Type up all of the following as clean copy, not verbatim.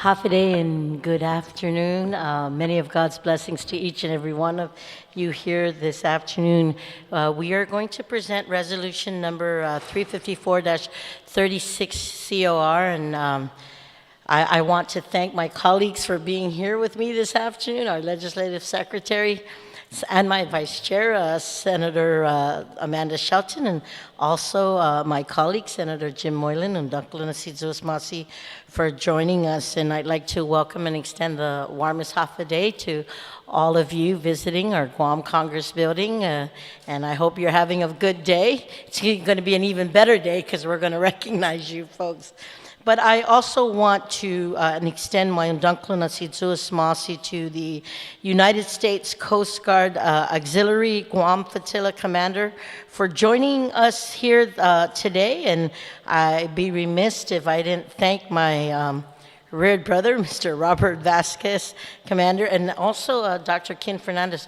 Hafiday and good afternoon. Many of God's blessings to each and every one of you here this afternoon. We are going to present resolution number 354-36 COR, and I want to thank my colleagues for being here with me this afternoon, our legislative secretary and my vice chair, Senator Amanda Shelton, and also my colleague, Senator Jim Moylan and Dr. Nasizus Masi, for joining us. And I'd like to welcome and extend the warmest Hafiday to all of you visiting our Guam Congress building, and I hope you're having a good day. It's going to be an even better day because we're going to recognize you folks. But I also want to extend my undunkla nasizus masi to the United States Coast Guard Auxiliary Guam Flotilla Commander for joining us here today. And I'd be remiss if I didn't thank my reared brother, Mr. Robert Vasquez, Commander, and also Dr. Ken Fernandez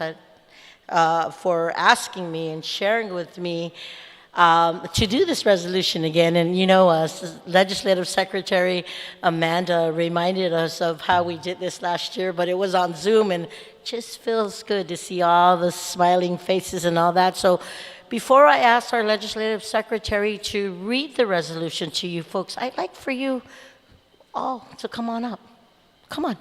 for asking me and sharing with me to do this resolution again. And you know, Legislative Secretary Amanda reminded us of how we did this last year, but it was on Zoom, and it just feels good to see all the smiling faces and all that. So before I ask our Legislative Secretary to read the resolution to you folks, I'd like for you all to come on up. Come on.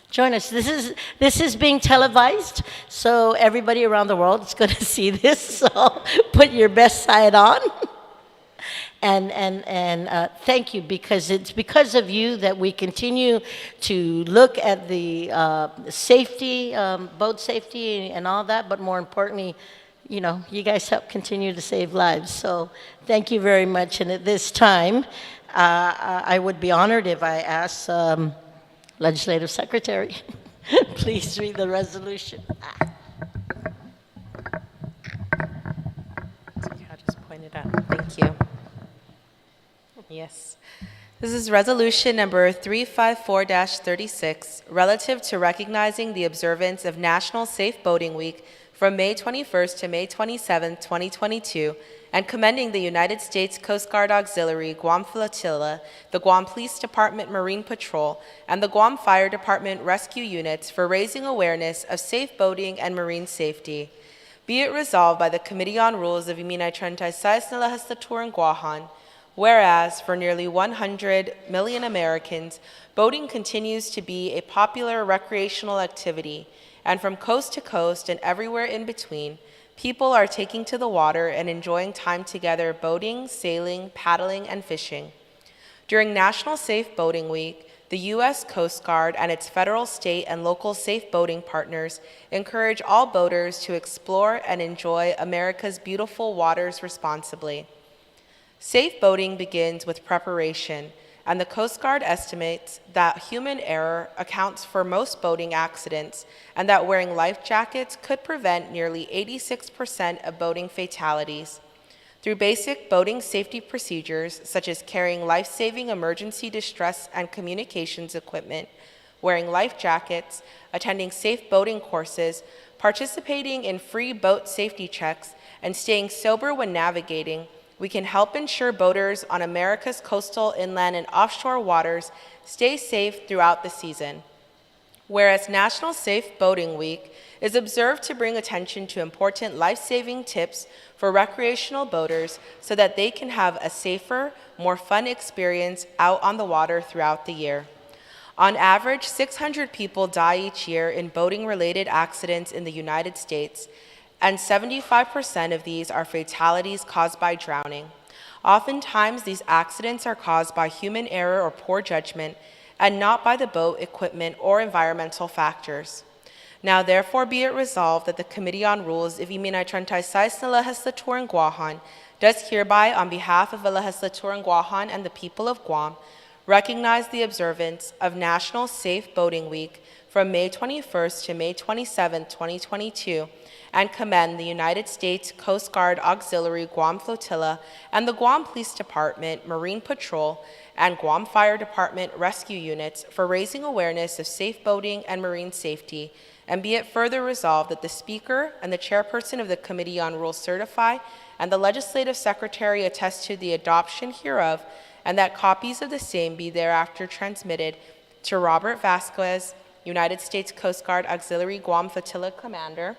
Join us. This is being televised, so everybody around the world is going to see this. So put your best side on, and thank you, because it's because of you that we continue to look at the safety, boat safety, and all that. But more importantly, you know, you guys help continue to save lives. So thank you very much. And at this time, I would be honored if I asked Legislative Secretary, please read the resolution. I'll just point it out. Thank you. Yes. This is resolution number 354-36, relative to recognizing the observance of National Safe Boating Week from May 21st to May 27th, 2022, and commending the United States Coast Guard Auxiliary Guam Flotilla, the Guam Police Department Marine Patrol, and the Guam Fire Department Rescue Units for raising awareness of safe boating and marine safety. Be it resolved by the Committee on Rules of Iminay 36 na Legislature in Guahan, whereas for nearly 100 million Americans, boating continues to be a popular recreational activity, and from coast to coast and everywhere in between, people are taking to the water and enjoying time together boating, sailing, paddling, and fishing. During National Safe Boating Week, the U.S. Coast Guard and its federal, state, and local safe boating partners encourage all boaters to explore and enjoy America's beautiful waters responsibly. Safe boating begins with preparation, and the Coast Guard estimates that human error accounts for most boating accidents, and that wearing life jackets could prevent nearly 86% of boating fatalities. Through basic boating safety procedures, such as carrying life-saving emergency distress and communications equipment, wearing life jackets, attending safe boating courses, participating in free boat safety checks, and staying sober when navigating, we can help ensure boaters on America's coastal, inland, and offshore waters stay safe throughout the season. Whereas National Safe Boating Week is observed to bring attention to important life-saving tips for recreational boaters so that they can have a safer, more fun experience out on the water throughout the year. On average, 600 people die each year in boating-related accidents in the United States, and 75% of these are fatalities caused by drowning. Oftentimes, these accidents are caused by human error or poor judgment, and not by the boat, equipment, or environmental factors. Now, therefore, be it resolved that the Committee on Rules of Iminay 36 na Legislature in Guahan does hereby, on behalf of the Legislature in Guahan and the people of Guam, recognize the observance of National Safe Boating Week from May 21st to May 27th, 2022, and commend the United States Coast Guard Auxiliary Guam Flotilla and the Guam Police Department Marine Patrol and Guam Fire Department Rescue Units for raising awareness of safe boating and marine safety, and be it further resolved that the Speaker and the Chairperson of the Committee on Rules certify and the Legislative Secretary attest to the adoption hereof, and that copies of the same be thereafter transmitted to Robert Vasquez, United States Coast Guard Auxiliary Guam Flotilla Commander,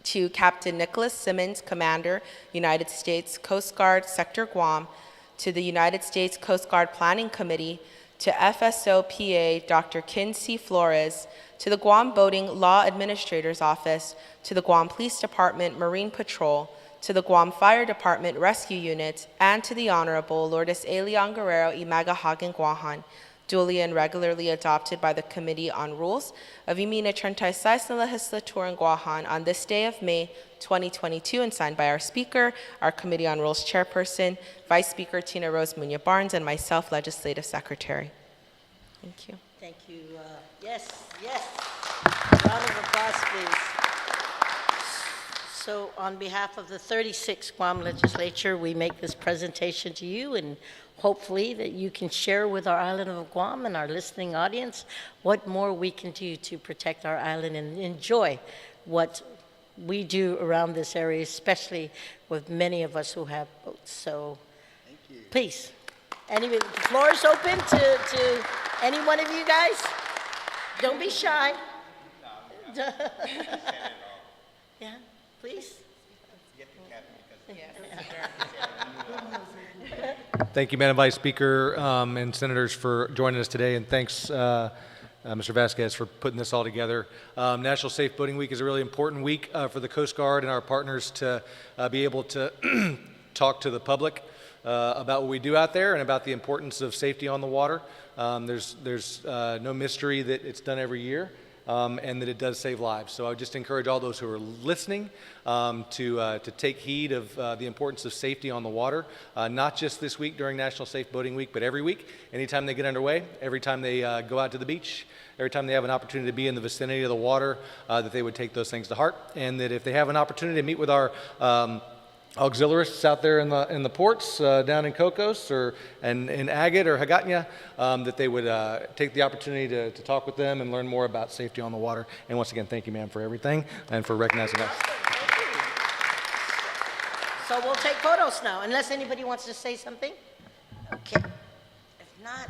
to Captain Nicholas Simmons, Commander, United States Coast Guard Sector Guam, to the United States Coast Guard Planning Committee, to FSOPA Dr. Kin C. Flores, to the Guam Boating Law Administrator's Office, to the Guam Police Department Marine Patrol, to the Guam Fire Department Rescue Unit, and to the Honorable Lourdes A. Leon Guerrero y Magahagan Guahan, duly and regularly adopted by the Committee on Rules of Imina 36 na Legislatura in Guahan on this day of May 2022 and signed by our Speaker, our Committee on Rules Chairperson, Vice Speaker Tina Rose Muña Barnes, and myself, Legislative Secretary. Thank you. Thank you. Yes, yes. Round of applause, please. So on behalf of the 36th Guam Legislature, we make this presentation to you, and hopefully that you can share with our island of Guam and our listening audience what more we can do to protect our island and enjoy what we do around this area, especially with many of us who have boats. So please, anyway, the floor is open to any one of you guys. Don't be shy. Yeah, please. Thank you, Madam Vice Speaker and Senators, for joining us today, and thanks, Mr. Vasquez, for putting this all together. National Safe Boating Week is a really important week for the Coast Guard and our partners to be able to talk to the public about what we do out there and about the importance of safety on the water. There's no mystery that it's done every year. And that it does save lives. So I would just encourage all those who are listening to take heed of the importance of safety on the water, not just this week during National Safe Boating Week, but every week, anytime they get underway, every time they go out to the beach, every time they have an opportunity to be in the vicinity of the water, that they would take those things to heart, and that if they have an opportunity to meet with our auxiliarists out there in the ports down in Cocos or in Agate or Hagatna, that they would take the opportunity to talk with them and learn more about safety on the water. And once again, thank you, ma'am, for everything and for recognizing us. So we'll take photos now, unless anybody wants to say something. Okay. If not.